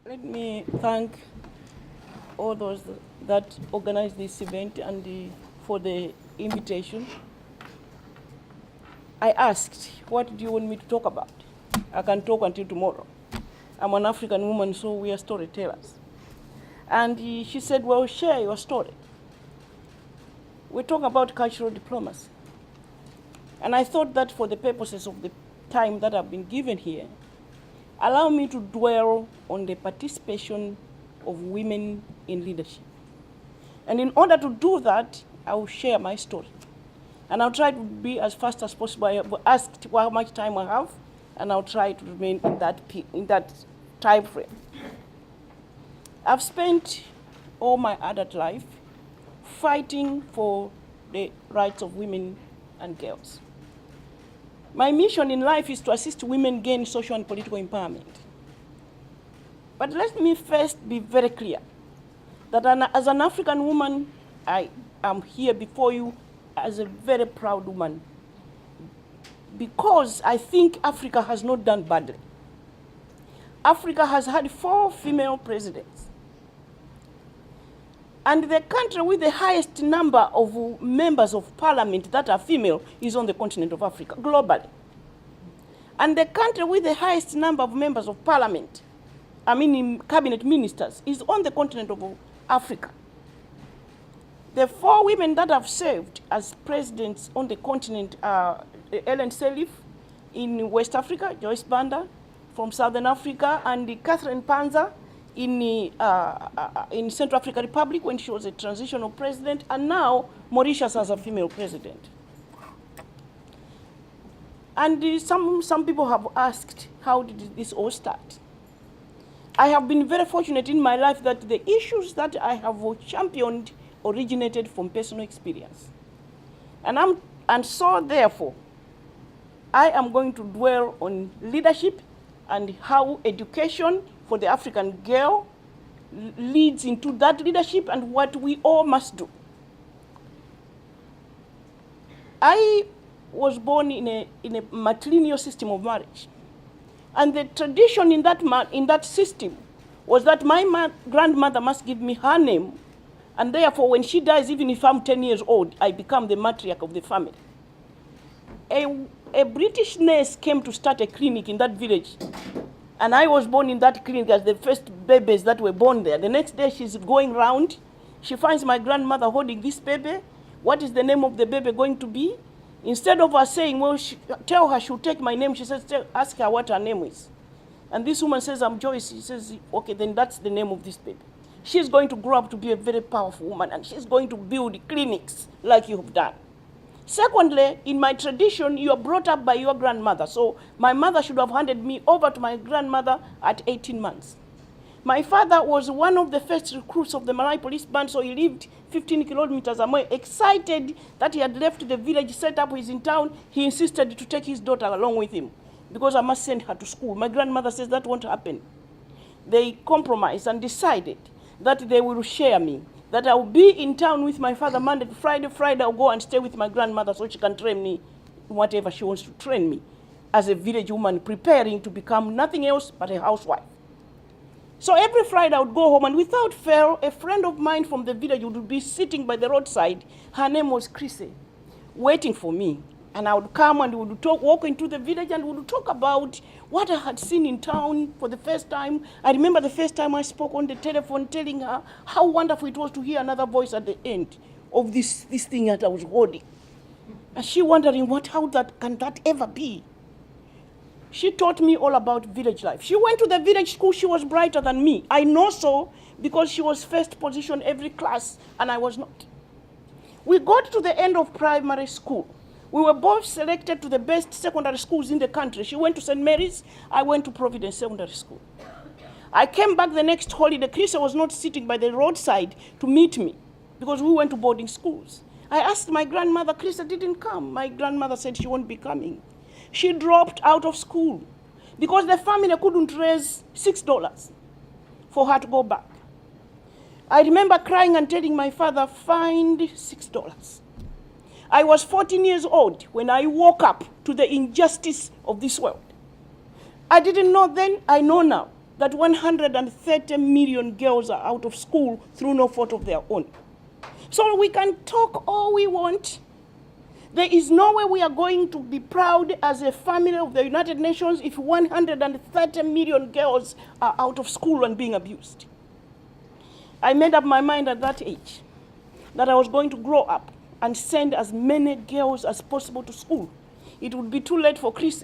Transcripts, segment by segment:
Let me thank all those that organized this event and for the invitation. I asked, what do you want me to talk about? I can talk until tomorrow. I'm an African woman, so we are storytellers. And she said, well, share your story. We talk about cultural diplomacy. And I thought that for the purposes of the time that I've been given here, allow me to dwell on the participation of women in leadership. And in order to do that, I will share my story. And I'll try to be as fast as possible. I have asked how much time I have, and I'll try to remain in that time frame. I've spent all my adult life fighting for the rights of women and girls. My mission in life is to assist women gain social and political empowerment. But let me first be very clear that as an African woman, I am here before you as a very proud woman, because I think Africa has not done badly. Africa has had 4 female presidents. And the country with the highest number of members of parliament that are female is on the continent of Africa, globally. And the country with the highest number of members of parliament, in cabinet ministers, is on the continent of Africa. The 4 women that have served as presidents on the continent are Ellen Sirleaf in West Africa, Joyce Banda from Southern Africa, and Catherine Panza in Central African Republic when she was a transitional president, and now Mauritius has a female president. And some people have asked, how did this all start? I have been very fortunate in my life that the issues that I have championed originated from personal experience. And so therefore, I am going to dwell on leadership and how education for the African girl leads into that leadership and what we all must do. I was born in a matrilineal system of marriage. And the tradition in that system was that my grandmother must give me her name, and therefore when she dies, even if I'm 10 years old, I become the matriarch of the family. A British nurse came to start a clinic in that village, and I was born in that clinic as the first babies that were born there. The next day she's going round, she finds my grandmother holding this baby. What is the name of the baby going to be? Instead of her saying, well, tell her she'll take my name, she says, ask her what her name is. And this woman says, I'm Joyce. She says, okay, then that's the name of this baby. She's going to grow up to be a very powerful woman, and she's going to build clinics like you have done. Secondly, in my tradition, you are brought up by your grandmother. So my mother should have handed me over to my grandmother at 18 months. My father was one of the first recruits of the Malawi police band, so he lived 15 kilometers away. Excited that he had left the village, set up his in town, he insisted to take his daughter along with him because I must send her to school. My grandmother says that won't happen. They compromised and decided that they will share me, that I will be in town with my father Monday to Friday. Friday I'll go and stay with my grandmother so she can train me whatever she wants to train me as a village woman preparing to become nothing else but a housewife. So every Friday I would go home, and without fail, a friend of mine from the village would be sitting by the roadside. Her name was Chrissy, waiting for me. And I would come and we would walk into the village and we would talk about what I had seen in town for the first time. I remember the first time I spoke on the telephone telling her how wonderful it was to hear another voice at the end of this thing that I was holding. And she wondering, how can that ever be? She taught me all about village life. She went to the village school. She was brighter than me. I know so because she was first position every class and I was not. We got to the end of primary school. We were both selected to the best secondary schools in the country. She went to St. Mary's. I went to Providence Secondary School. I came back the next holiday. Krista was not sitting by the roadside to meet me because we went to boarding schools. I asked my grandmother, Krista didn't come. My grandmother said she won't be coming. She dropped out of school because the family couldn't raise $6 for her to go back. I remember crying and telling my father, find $6. I was 14 years old when I woke up to the injustice of this world. I didn't know then, I know now. that 130 million girls are out of school through no fault of their own. So we can talk all we want. There is no way we are going to be proud as a family of the United Nations if 130 million girls are out of school and being abused. I made up my mind at that age that I was going to grow up and send as many girls as possible to school. It would be too late for Chris,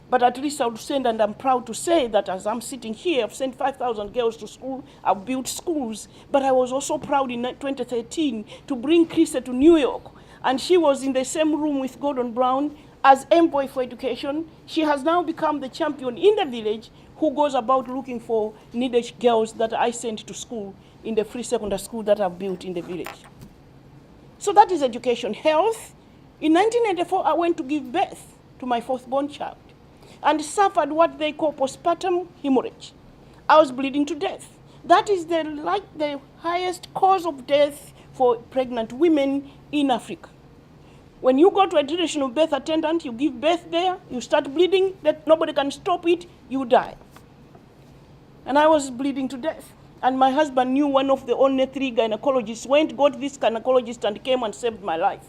but at least I would send, and I'm proud to say that as I'm sitting here, I've sent 5,000 girls to school, I've built schools, but I was also proud in 2013 to bring Chris to New York. And she was in the same room with Gordon Brown as envoy for education. She has now become the champion in the village who goes about looking for needed girls that I sent to school in the free secondary school that I've built in the village. So that is education. Health. In 1984, I went to give birth to my fourth-born child and suffered what they call postpartum hemorrhage. I was bleeding to death. That is the highest cause of death for pregnant women in Africa. When you go to a traditional birth attendant, you give birth there, you start bleeding, that nobody can stop it, you die. And I was bleeding to death. And my husband knew one of the only 3 gynecologists, went, got this gynecologist and came and saved my life.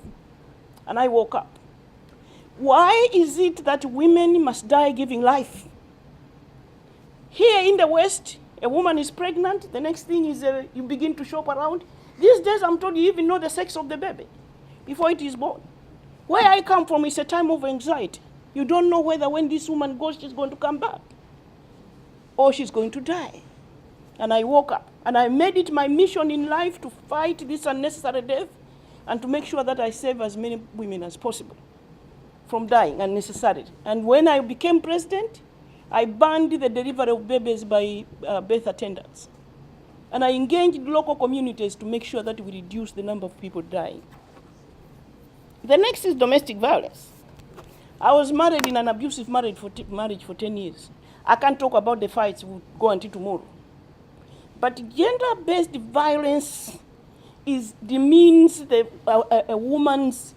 And I woke up. Why is it that women must die giving life? Here in the West, a woman is pregnant, the next thing is you begin to shop around. These days, I'm told you even know the sex of the baby before it is born. Where I come from is a time of anxiety. You don't know whether when this woman goes, she's going to come back or she's going to die. And I woke up and I made it my mission in life to fight this unnecessary death and to make sure that I save as many women as possible from dying unnecessarily. And when I became president, I banned the delivery of babies by birth attendants. And I engaged local communities to make sure that we reduce the number of people dying. The next is domestic violence. I was married in an abusive marriage for 10 years. I can't talk about the fights, we'll go until tomorrow. But gender-based violence demeans a woman's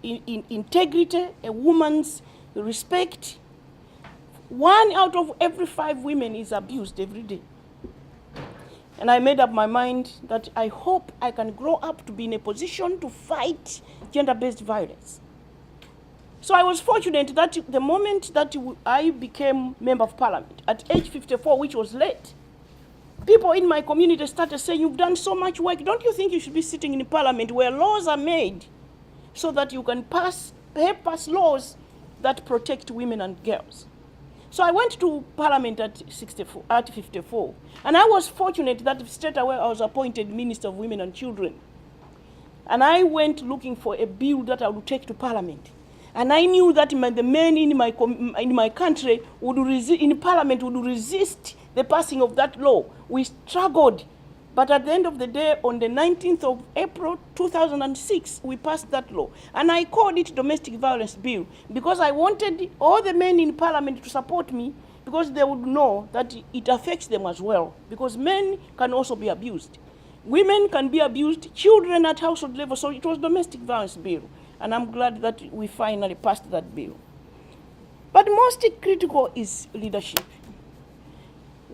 integrity, a woman's respect. 1 out of every 5 women is abused every day. And I made up my mind that I hope I can grow up to be in a position to fight gender-based violence. So I was fortunate that the moment that I became member of parliament, at age 54, which was late, people in my community started saying, you've done so much work, don't you think you should be sitting in parliament where laws are made so that you can help pass laws that protect women and girls? So I went to parliament at 54, and I was fortunate that straight away I was appointed Minister of Women and Children. And I went looking for a bill that I would take to parliament. And I knew that the men in my country in parliament would resist the passing of that law. We struggled. But at the end of the day, on the 19th of April 2006, we passed that law. And I called it Domestic Violence Bill because I wanted all the men in parliament to support me because they would know that it affects them as well. Because men can also be abused. Women can be abused, children at household level. So it was Domestic Violence Bill. And I'm glad that we finally passed that bill. But most critical is leadership.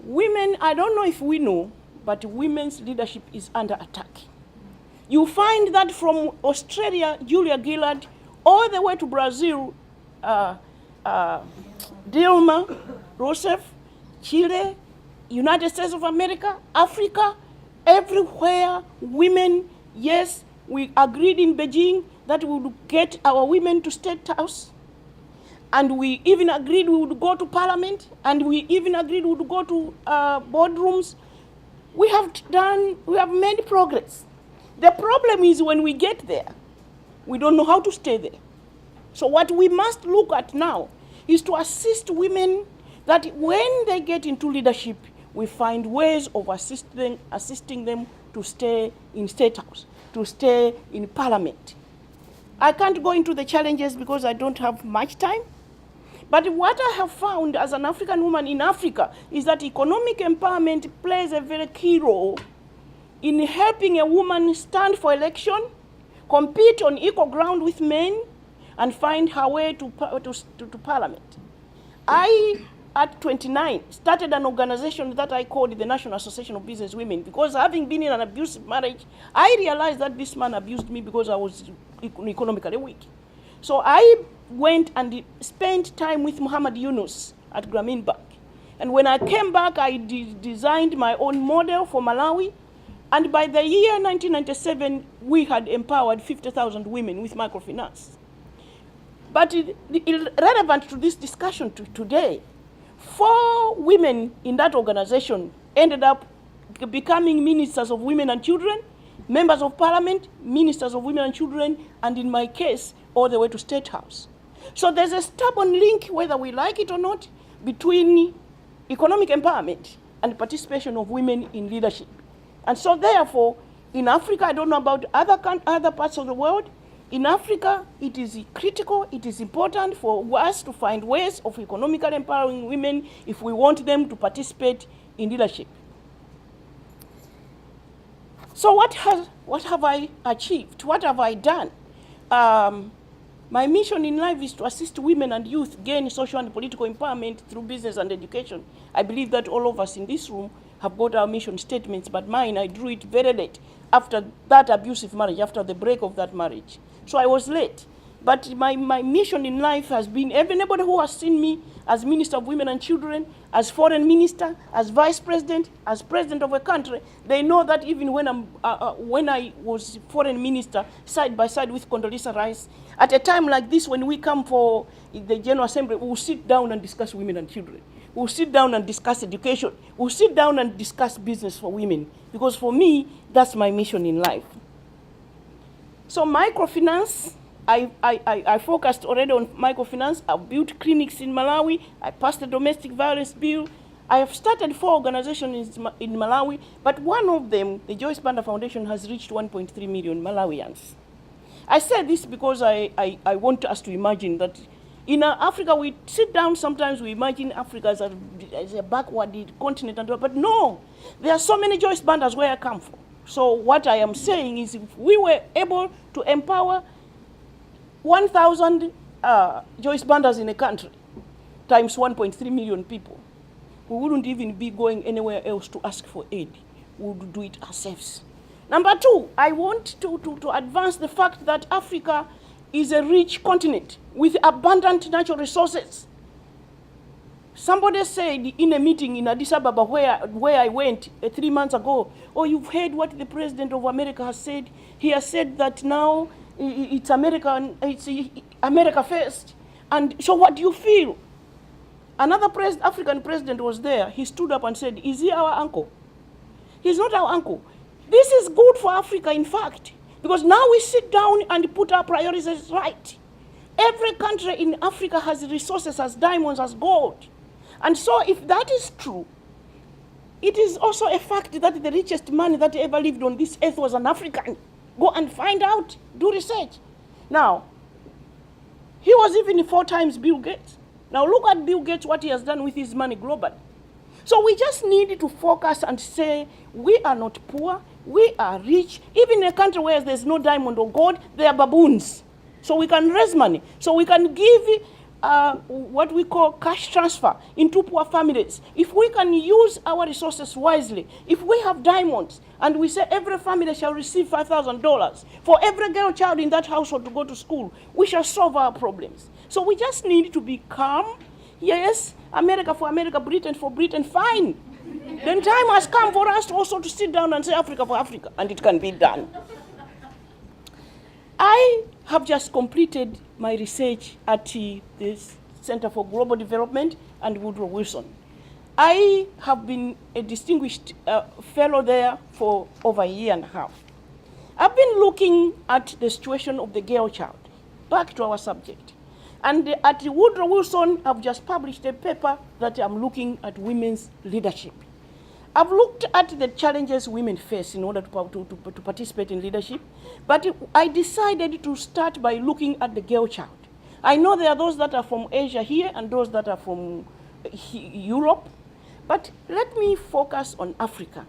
Women, I don't know if we know, but women's leadership is under attack. You find that from Australia, Julia Gillard, all the way to Brazil, Dilma Rousseff, Chile, United States of America, Africa, everywhere, women, yes, we agreed in Beijing that we would get our women to State House. And we even agreed we would go to parliament, and we even agreed we would go to boardrooms. We have made progress. The problem is when we get there, we don't know how to stay there. So what we must look at now is to assist women that when they get into leadership, we find ways of assisting them to stay in State House, to stay in parliament. I can't go into the challenges because I don't have much time. But what I have found as an African woman in Africa is that economic empowerment plays a very key role in helping a woman stand for election, compete on equal ground with men, and find her way to parliament. I at 29, started an organization that I called the National Association of Business Women, because having been in an abusive marriage, I realized that this man abused me because I was economically weak. So I went and spent time with Muhammad Yunus at Grameen Bank. And when I came back, I designed my own model for Malawi. And by the year 1997, we had empowered 50,000 women with microfinance. But relevant to this discussion today, 4 women in that organization ended up becoming ministers of women and children, members of parliament, ministers of women and children, and in my case, all the way to State House. So there's a stubborn link, whether we like it or not, between economic empowerment and participation of women in leadership. And so therefore, in Africa, I don't know about other parts of the world, in Africa, it is critical, it is important for us to find ways of economically empowering women if we want them to participate in leadership. So what have I achieved? What have I done? My mission in life is to assist women and youth gain social and political empowerment through business and education. I believe that all of us in this room have got our mission statements, but mine, I drew it very late after that abusive marriage, after the break of that marriage. So I was late. But my mission in life has been, anybody who has seen me as Minister of Women and Children, as Foreign Minister, as Vice President, as President of a country, they know that even when I was Foreign Minister, side by side with Condoleezza Rice, at a time like this, when we come for the General Assembly, we will sit down and discuss women and children. We'll sit down and discuss education. We'll sit down and discuss business for women. Because for me, that's my mission in life. So microfinance, I focused already on microfinance. I've built clinics in Malawi. I passed the domestic violence bill. I have started 4 organizations in Malawi, but one of them, the Joyce Banda Foundation, has reached 1.3 million Malawians. I say this because I want us to imagine that in Africa, we sit down, sometimes we imagine Africa as a backward continent, but no, there are so many Joyce Bandas where I come from. So what I am saying is, if we were able to empower 1,000 Joyce Bandas in a country, times 1.3 million people, we wouldn't even be going anywhere else to ask for aid. We would do it ourselves. Number 2, I want to advance the fact that Africa is a rich continent with abundant natural resources. Somebody said in a meeting in Addis Ababa where I went 3 months ago, oh, you've heard what the President of America has said? He has said that now it's America first. And so what do you feel? Another African president was there. He stood up and said, is he our uncle? He's not our uncle. This is good for Africa, in fact, because now we sit down and put our priorities right. Every country in Africa has resources, has diamonds, has gold. And so if that is true, it is also a fact that the richest man that ever lived on this earth was an African. Go and find out, do research. Now, he was even 4 times Bill Gates. Now look at Bill Gates, what he has done with his money globally. So we just need to focus and say, we are not poor, we are rich. Even in a country where there's no diamond or gold, they are baboons. So we can raise money. So we can give what we call cash transfer into poor families. If we can use our resources wisely, if we have diamonds and we say every family shall receive $5,000 for every girl child in that household to go to school, we shall solve our problems. So we just need to be calm. Yes, America for America, Britain for Britain, fine. Then time has come for us also to sit down and say Africa for Africa, and it can be done. I have just completed my research at the Center for Global Development and Woodrow Wilson. I have been a distinguished fellow there for over a year and a half. I've been looking at the situation of the girl child. Back to our subject. And at Woodrow Wilson, I've just published a paper that I'm looking at women's leadership. I've looked at the challenges women face in order to participate in leadership, but I decided to start by looking at the girl child. I know there are those that are from Asia here and those that are from Europe, but let me focus on Africa.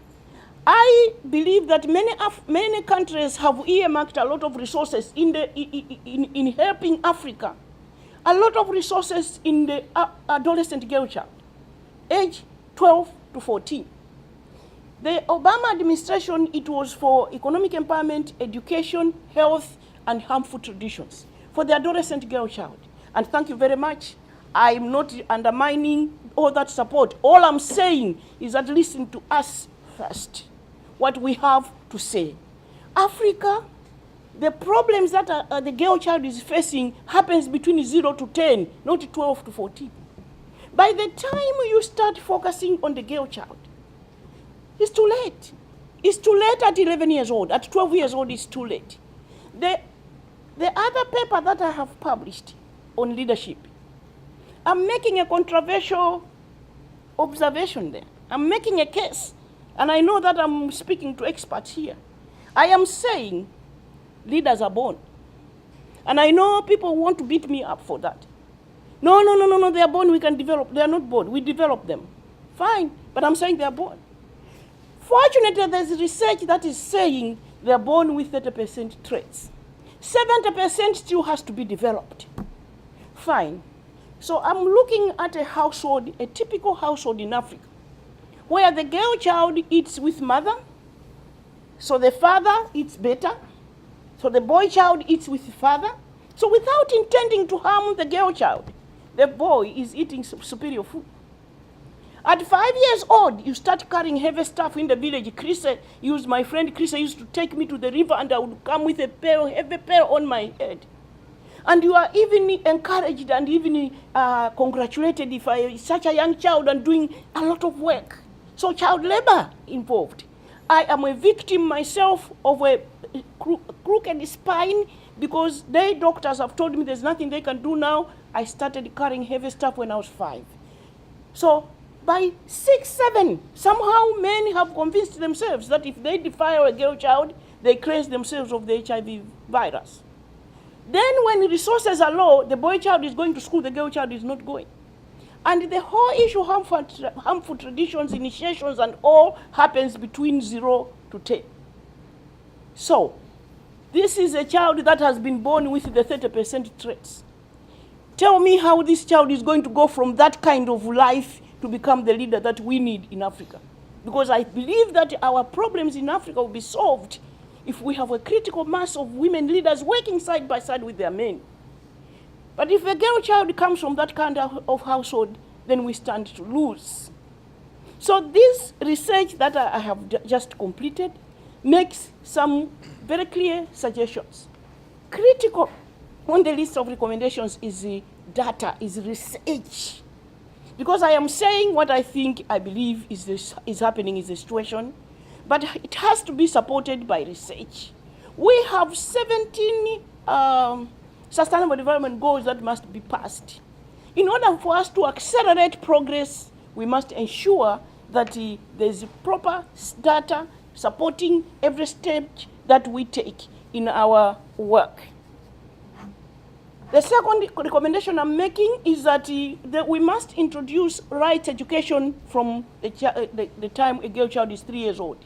I believe that many countries have earmarked a lot of resources in helping Africa, a lot of resources in the adolescent girl child. age 12 to 14. The Obama administration, it was for economic empowerment, education, health, and harmful traditions for the adolescent girl child. And thank you very much. I'm not undermining all that support. All I'm saying is that listen to us first, what we have to say. Africa, the problems that the girl child is facing happens between 0 to 10, not 12 to 14. By the time you start focusing on the girl child, it's too late. It's too late at 11 years old. At 12 years old, it's too late. The other paper that I have published on leadership, I'm making a controversial observation there. I'm making a case, and I know that I'm speaking to experts here. I am saying leaders are born. And I know people want to beat me up for that. No, they are born, we can develop. They are not born, we develop them. Fine, but I'm saying they are born. Fortunately, there's research that is saying they are born with 30% traits. 70% still has to be developed. Fine. So I'm looking at a household, a typical household in Africa, where the girl child eats with mother, so the father eats better, so the boy child eats with the father. So without intending to harm the girl child, the boy is eating superior food. At 5 years old, you start carrying heavy stuff in the village. My friend Chris used to take me to the river, and I would come with a heavy pail on my head. And you are even encouraged and even congratulated if I such a young child and doing a lot of work. So child labor involved. I am a victim myself of a crooked spine because they doctors have told me there's nothing they can do now. I started carrying heavy stuff when I was 5. So by 6, 7, somehow men have convinced themselves that if they defile a girl child, they cleanse themselves of the HIV virus. Then when resources are low, the boy child is going to school, the girl child is not going. And the whole issue, harmful traditions, initiations, and all happens between 0 to 10. So, this is a child that has been born with the 30% traits. Tell me how this child is going to go from that kind of life to become the leader that we need in Africa. Because I believe that our problems in Africa will be solved if we have a critical mass of women leaders working side by side with their men. But if a girl child comes from that kind of household, then we stand to lose. So this research that I have just completed makes some very clear suggestions. Critical on the list of recommendations is the data, is research. Because I am saying what I think, I believe is happening in the situation, but it has to be supported by research. We have 17 Sustainable Development Goals that must be passed. In order for us to accelerate progress, we must ensure that there's proper data supporting every step that we take in our work. The second recommendation I'm making is that we must introduce rights education from the time a girl child is 3 years old,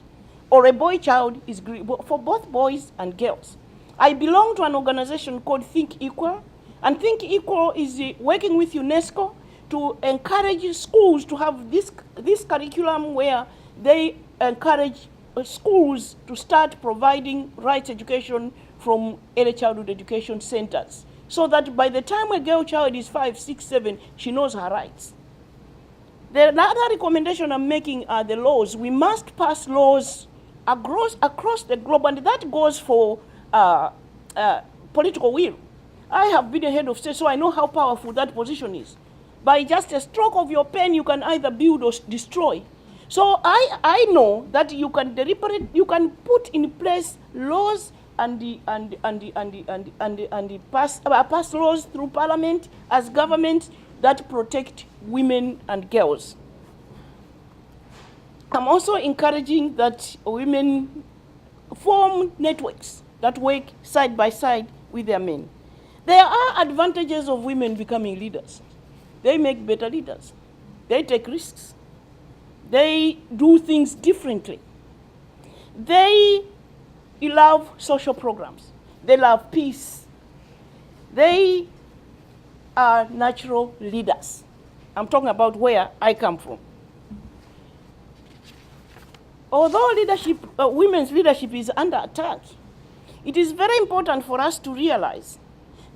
or a boy child is for both boys and girls. I belong to an organization called Think Equal, and Think Equal is working with UNESCO to encourage schools to have this curriculum where they encourage schools to start providing rights education from early childhood education centers, so that by the time a girl child is 5, 6, 7, she knows her rights. The other recommendation I'm making are the laws. We must pass laws across the globe, and that goes for political will. I have been a head of state, so I know how powerful that position is. By just a stroke of your pen, you can either build or destroy. So I know that you can put in place laws and pass laws through parliament as government that protect women and girls. I'm also encouraging that women form networks that work side by side with their men. There are advantages of women becoming leaders. They make better leaders. They take risks. They do things differently. They love social programs. They love peace. They are natural leaders. I'm talking about where I come from. although women's leadership is under attack, it is very important for us to realize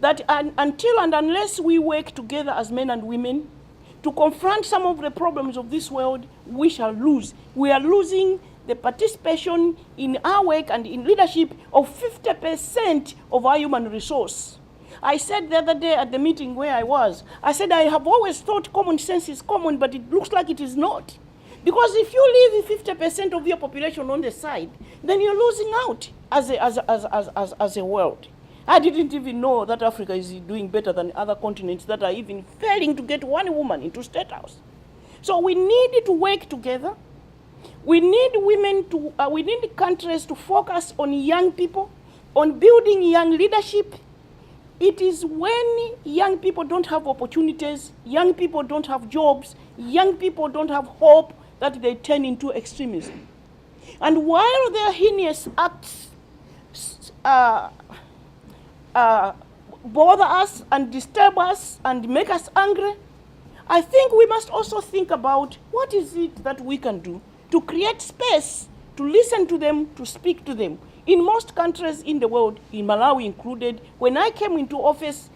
that until and unless we work together as men and women to confront some of the problems of this world, we shall lose. We are losing the participation in our work and in leadership of 50% of our human resource. I said the other day at the meeting where I said I have always thought common sense is common, but it looks like it is not. Because if you leave 50% of your population on the side, then you're losing out as a world. I didn't even know that Africa is doing better than other continents that are even failing to get one woman into State House. So we need to work together. We need we need countries to focus on young people, on building young leadership. It is when young people don't have opportunities, young people don't have jobs, young people don't have hope, that they turn into extremism. And while their heinous acts bother us and disturb us and make us angry, I think we must also think about what is it that we can do to create space, to listen to them, to speak to them. In most countries in the world, in Malawi included, when I came into office,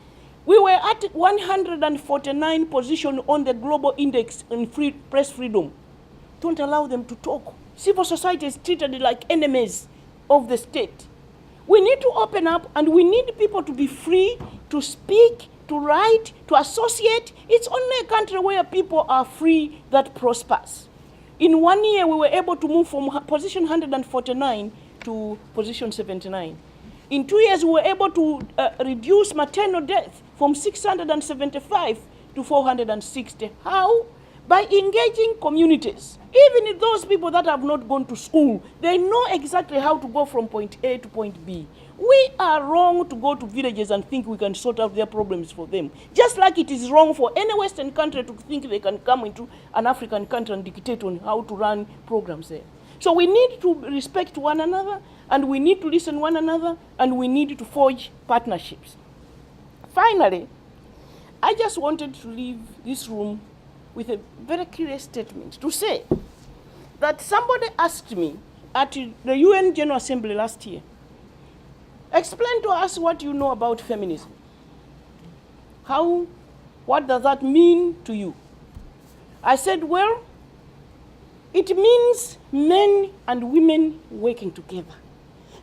we were at 149 position on the global index in press freedom. Don't allow them to talk. Civil society is treated like enemies of the state. We need to open up, and we need people to be free to speak, to write, to associate. It's only a country where people are free that prospers. In 1 year, we were able to move from position 149 to position 79. In 2 years, we were able to reduce maternal death from 675 to 460. How? By engaging communities. Even those people that have not gone to school, they know exactly how to go from point A to point B. We are wrong to go to villages and think we can sort out their problems for them. Just like it is wrong for any Western country to think they can come into an African country and dictate on how to run programs there. So we need to respect one another, and we need to listen one another, and we need to forge partnerships. Finally, I just wanted to leave this room with a very clear statement to say that somebody asked me at the UN General Assembly last year, explain to us what you know about feminism. What does that mean to you? I said, well, it means men and women working together.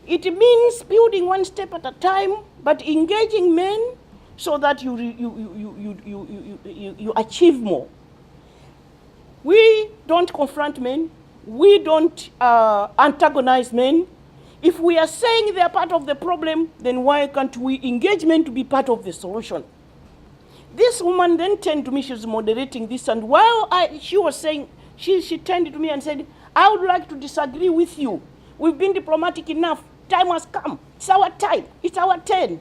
It means building one step at a time, but engaging men so that you achieve more. We don't confront men. We don't antagonize men. If we are saying they are part of the problem, then why can't we engage men to be part of the solution? This woman then turned to me, she was moderating this, and while she was saying, she turned to me and said, I would like to disagree with you. We've been diplomatic enough. Time has come. It's our time. It's our turn.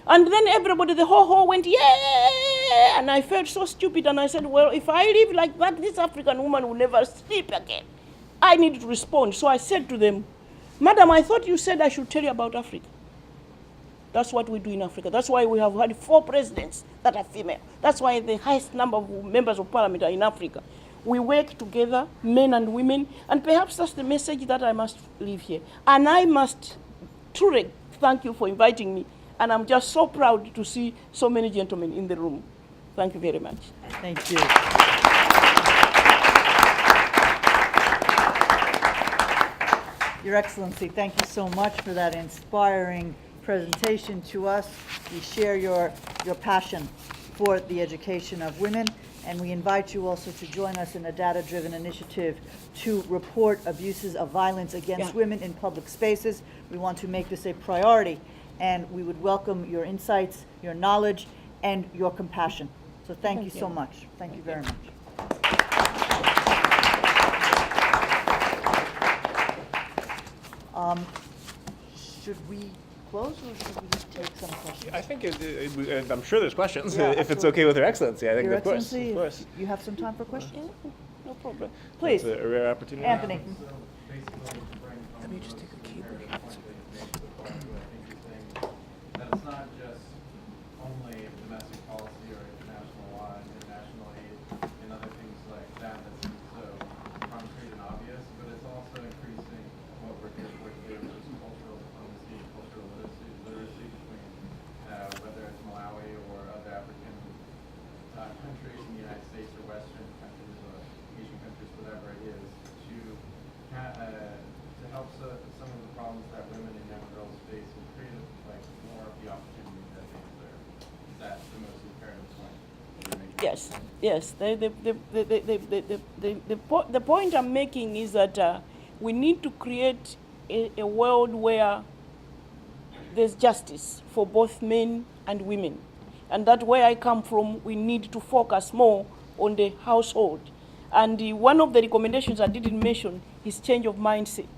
And then everybody, the whole hall went, yeah! And I felt so stupid, and I said, well, if I live like that, this African woman will never sleep again. I needed to respond. So I said to them, Madam, I thought you said I should tell you about Africa. That's what we do in Africa. That's why we have had 4 presidents that are female. That's why the highest number of members of parliament are in Africa. We work together, men and women, and perhaps that's the message that I must leave here. And I must truly thank you for inviting me. And I'm just so proud to see so many gentlemen in the room. Thank you very much. Thank you. Your Excellency, thank you so much for that inspiring presentation to us. We share your passion for the education of women, and we invite you also to join us in a data-driven initiative to report abuses of violence against women in public spaces. We want to make this a priority, and we would welcome your insights, your knowledge, and your compassion. So thank you so much. Thank you very much. Should we close, or should we take some questions? I think I'm sure there's questions, Yeah, if it's okay with Her Excellency. I think, Your of course. Excellency, Of course. you have some time for questions? No problem. Please, It's a rare opportunity. Anthony. Let me just take a keyboard. That it's not just only domestic policy or international law and international aid and other things like that that seems so concrete and obvious, but it's also problems that women and young girls face and create like more of the opportunities that they deserve. Is that the most imperative point that you're making? Yes, yes. The point I'm making is that we need to create a world where there's justice for both men and women. And that where I come from, we need to focus more on the household. And one of the recommendations I didn't mention is change of mindset.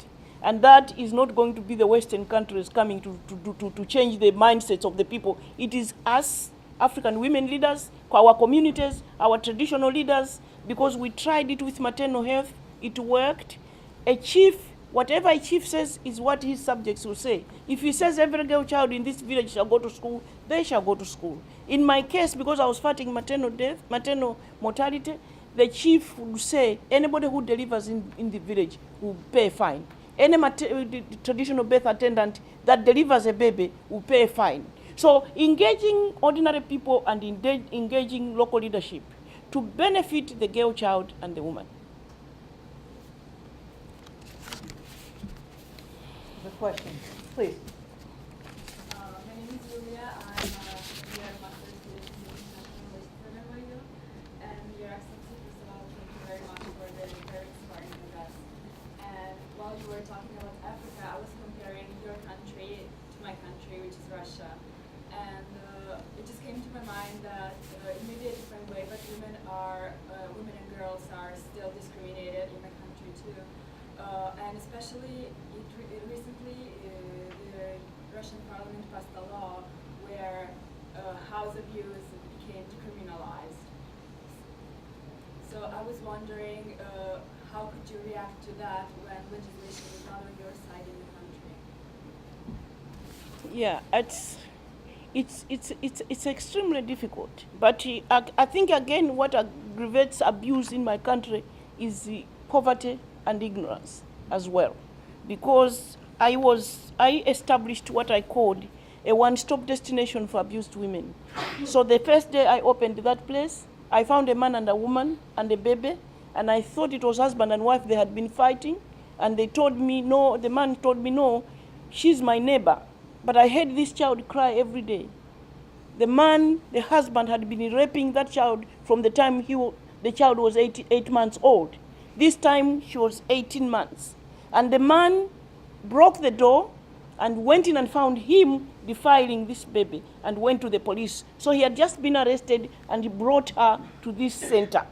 And that is not going to be the Western countries coming to change the mindsets of the people. It is us, African women leaders, our communities, our traditional leaders, because we tried it with maternal health, it worked. A chief, whatever a chief says is what his subjects will say. If he says every girl child in this village shall go to school, they shall go to school. In my case, because I was fighting maternal mortality, the chief would say anybody who delivers in the village will pay a fine. Any traditional birth attendant that delivers a baby will pay a fine. So engaging ordinary people and engaging local leadership to benefit the girl child and the woman. The question, please. My name is Julia. I'm a year master's student in international relations program by you. And Your Excellency, first of all, thank you very much for the very inspiring address. And while you were talking about Africa, I was comparing your country to my country, which is Russia. And it just came to my mind that it may be a different way, but women and girls are still discriminated in the country too. And especially recently, the Russian parliament passed a law where house abuse became decriminalized. So I was wondering, how could you react to that when legislation is not on your side in the country? Yeah, it's extremely difficult. But I think again what aggravates abuse in my country is the poverty and ignorance as well, because I established what I called a one-stop destination for abused women. So the first day I opened that place, I found a man and a woman and a baby, and I thought it was husband and wife. They had been fighting, and they told me no. The man told me no, she's my neighbor. But I heard this child cry every day. The husband, had been raping that child from the time the child was 8 months old. This time she was 18 months. And the man broke the door and went in and found him defiling this baby and went to the police. So he had just been arrested and he brought her to this center.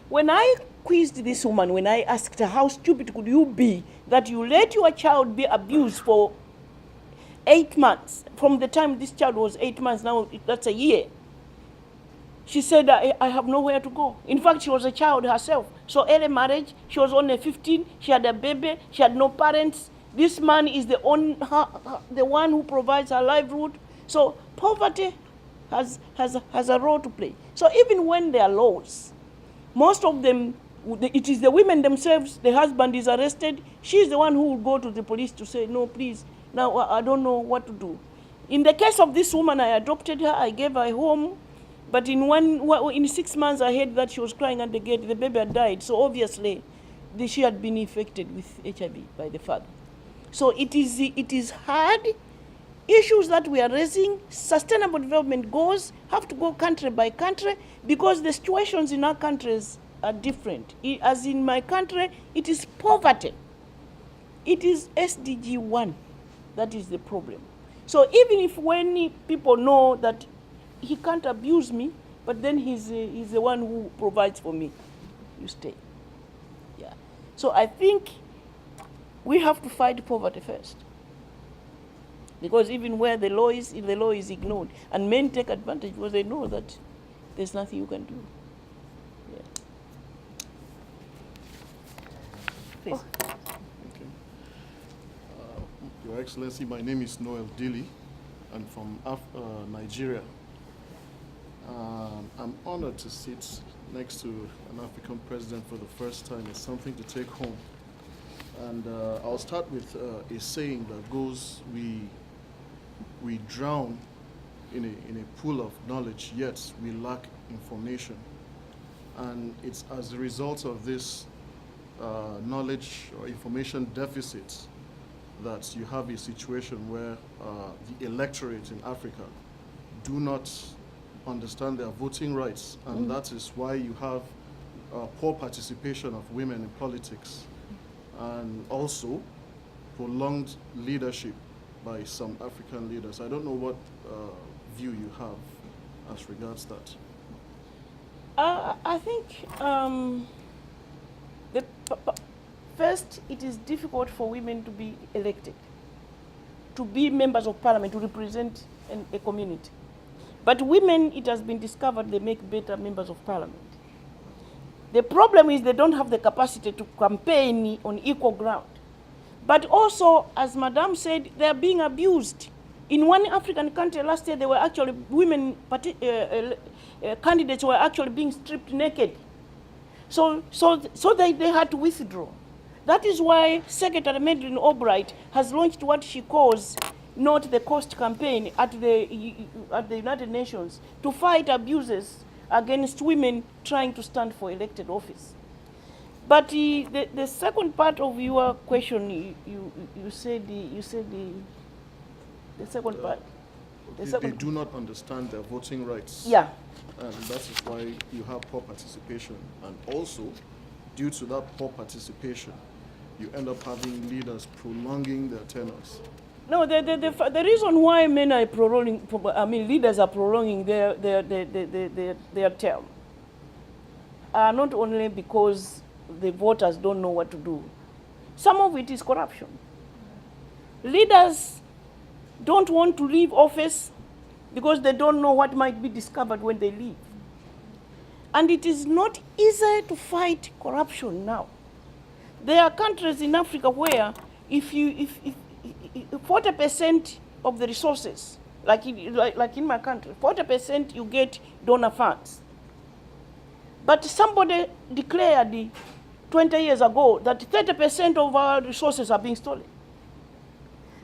When I quizzed this woman, when I asked her, how stupid could you be that you let your child be abused for 8 months, from the time this child was 8 months, now that's a year. She said, I have nowhere to go. In fact, she was a child herself. So early marriage, she was only 15, she had a baby, she had no parents. This man is the one who provides her livelihood. So poverty has a role to play. So even when there are laws, most of them, it is the women themselves, the husband is arrested, she's the one who will go to the police to say, no, please, now I don't know what to do. In the case of this woman, I adopted her, I gave her a home, but in 6 months I heard that she was crying at the gate, the baby had died, so obviously she had been infected with HIV by the father. So it is hard. Issues that we are raising, sustainable development goals have to go country by country because the situations in our countries are different. As in my country, it is poverty. It is SDG 1 that is the problem. So even if when people know that he can't abuse me, but then he's the one who provides for me, you stay. Yeah. So I think we have to fight poverty first. Because even where the law is, if the law is ignored, and men take advantage because they know that there's nothing you can do. Yeah. Please. Okay. Your Excellency, my name is Noel Dili. I'm from Nigeria. I'm honored to sit next to an African president for the first time. It's something to take home. And I'll start with a saying that goes, we drown in a pool of knowledge, yet we lack information. And it's as a result of this knowledge or information deficits that you have a situation where the electorate in Africa do not understand their voting rights, and that is why you have poor participation of women in politics, and also prolonged leadership by some African leaders. I don't know what view you have as regards that. I think first, it is difficult for women to be elected, to be members of parliament, to represent a community. But women, it has been discovered, they make better members of parliament. The problem is they don't have the capacity to campaign on equal ground. But also, as Madame said, they are being abused. In one African country last year, there were actually women candidates were actually being stripped naked. So they had to withdraw. That is why Secretary Madeleine Albright has launched what she calls Not the Cost campaign at the United Nations to fight abuses against women trying to stand for elected office. But the second part of your question, you said the second part. They do not understand their voting rights. Yeah. And that is why you have poor participation. And also, due to that poor participation, you end up having leaders prolonging their tenures. No, the reason why men are prolonging, leaders are prolonging their term are not only because the voters don't know what to do. Some of it is corruption. Leaders don't want to leave office because they don't know what might be discovered when they leave. And it is not easy to fight corruption now. There are countries in Africa where if 40% of the resources, like in my country, 40% you get donor funds. But somebody declared 20 years ago that 30% of our resources are being stolen.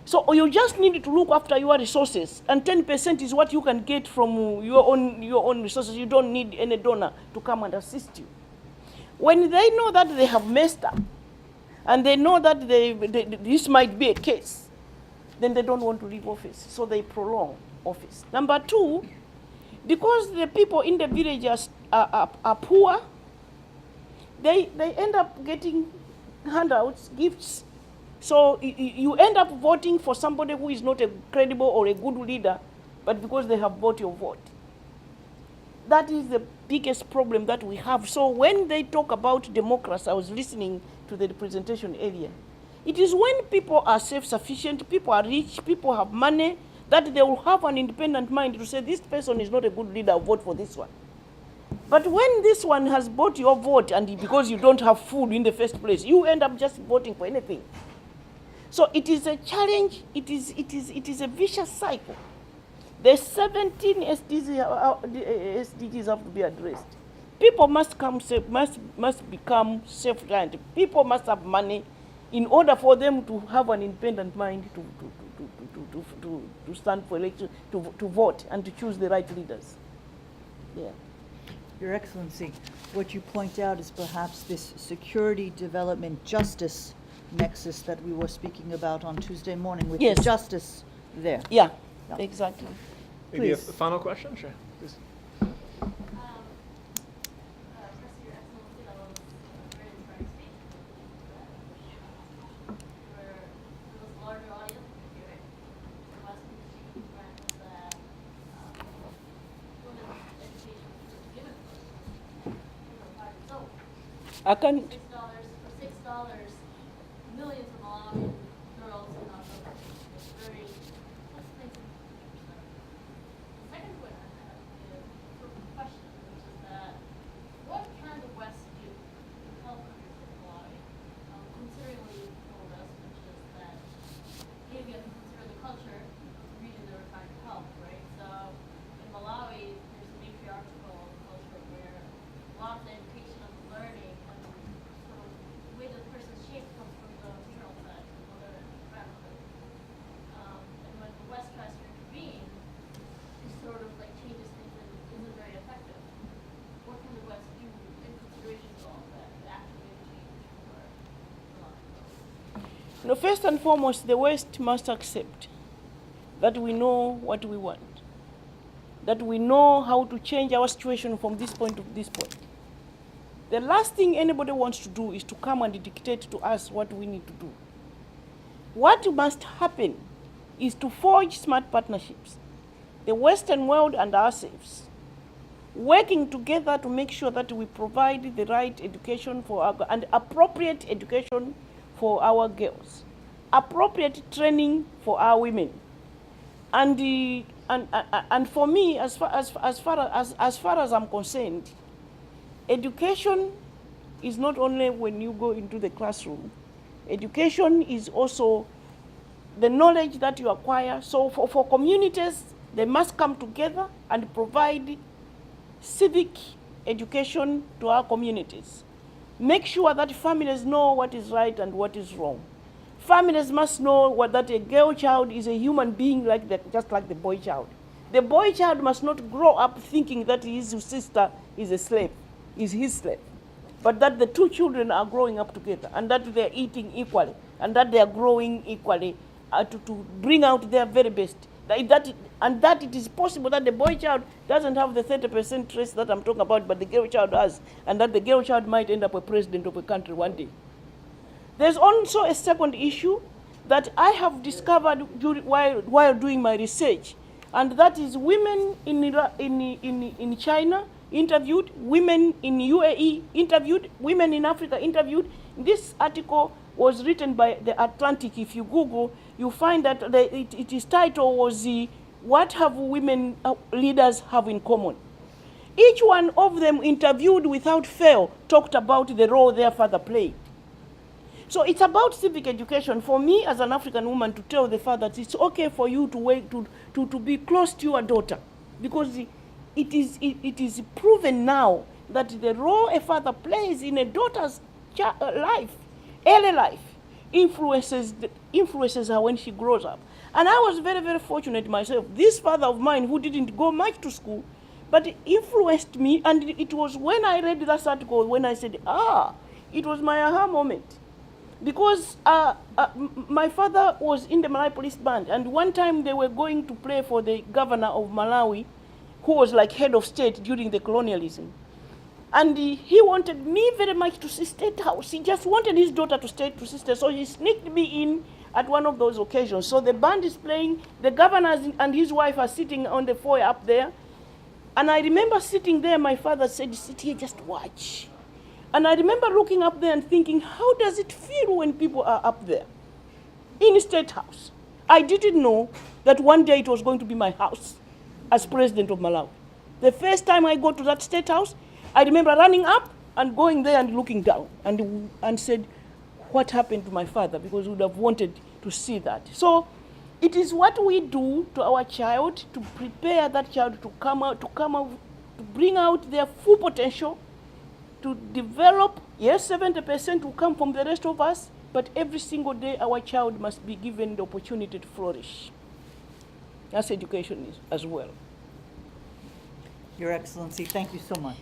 So you just need to look after your resources, and 10% is what you can get from your own resources. You don't need any donor to come and assist you. When they know that they have messed up, and they know that this might be a case, then they don't want to leave office, so they prolong office. Number two, because the people in the villages are poor, they end up getting handouts, gifts. So you end up voting for somebody who is not a credible or a good leader, but because they have bought your vote. That is the biggest problem that we have. So when they talk about democracy, I was listening to the presentation earlier. It is when people are self-sufficient, people are rich, people have money, that they will have an independent mind to say, this person is not a good leader, I'll vote for this one. But when this one has bought your vote, and because you don't have food in the first place, you end up just voting for anything. So it is a challenge, it is a vicious cycle. The 17 SDGs have to be addressed. People must become self-reliant. People must have money in order for them to have an independent mind to stand for election, to vote and to choose the right leaders. Yeah. Your Excellency, what you point out is perhaps this security, development, justice nexus that we were speaking about on Tuesday morning with Yes. the justice there. Yeah, Yeah. exactly. Maybe a Please. final question? Sure. Please. First, Your Excellency, that was a very inspiring speech. There was a larger audience here. There was speaking friends that women's education was given so I can. $6, millions of Malawian girls in Africa. It's very, that's things to understand. The second point I have is a question, which is that what can the West do to help countries like Malawi, considering what you told us, which is that if you have to consider the culture of the region that we're trying to help, right? So in Malawi, there's a matriarchal culture where a lot of the education and learning and First and foremost, the West must accept that we know what we want, that we know how to change our situation from this point to this point. The last thing anybody wants to do is to come and dictate to us what we need to do. What must happen is to forge smart partnerships, the Western world and ourselves, working together to make sure that we provide the right education for and appropriate education for our girls, appropriate training for our women. And for me, as far as I'm concerned, education is not only when you go into the classroom. Education is also the knowledge that you acquire. So for communities, they must come together and provide civic education to our communities. Make sure that families know what is right and what is wrong. Families must know that a girl child is a human being just like the boy child. The boy child must not grow up thinking that his sister is a slave, is his slave, but that the two children are growing up together and that they're eating equally and that they are growing equally to bring out their very best. And that it is possible that the boy child doesn't have the 30% trace that I'm talking about, but the girl child has, and that the girl child might end up a president of a country one day. There's also a second issue that I have discovered while doing my research, and that is women in China interviewed, women in UAE interviewed, women in Africa interviewed. This article was written by The Atlantic. If you Google, you find that its title was What Have Women Leaders Have in Common? Each one of them interviewed without fail talked about the role their father played. So it's about civic education for me as an African woman to tell the father that it's okay for you to wait to be close to your daughter, because it is proven now that the role a father plays in a daughter's life, early life, influences her when she grows up. And I was very, very fortunate myself. This father of mine, who didn't go much to school, but influenced me, and it was when I read that article when I said, it was my aha moment. Because my father was in the Malawi police band, and one time they were going to play for the governor of Malawi, who was like head of state during the colonialism. And he wanted me very much to see State House. He just wanted his daughter to stay to sister, so he sneaked me in at one of those occasions. So the band is playing, the governor and his wife are sitting on the foyer up there. And I remember sitting there, my father said, sit here, just watch. And I remember looking up there and thinking, how does it feel when people are up there in State House? I didn't know that one day it was going to be my house as president of Malawi. The first time I go to that State House, I remember running up and going there and looking down and said, what happened to my father? Because we would have wanted to see that. So it is what we do to our child to prepare that child to come out, to bring out their full potential, to develop. Yes, 70% will come from the rest of us, but every single day our child must be given the opportunity to flourish. That's education as well. Your Excellency, thank you so much.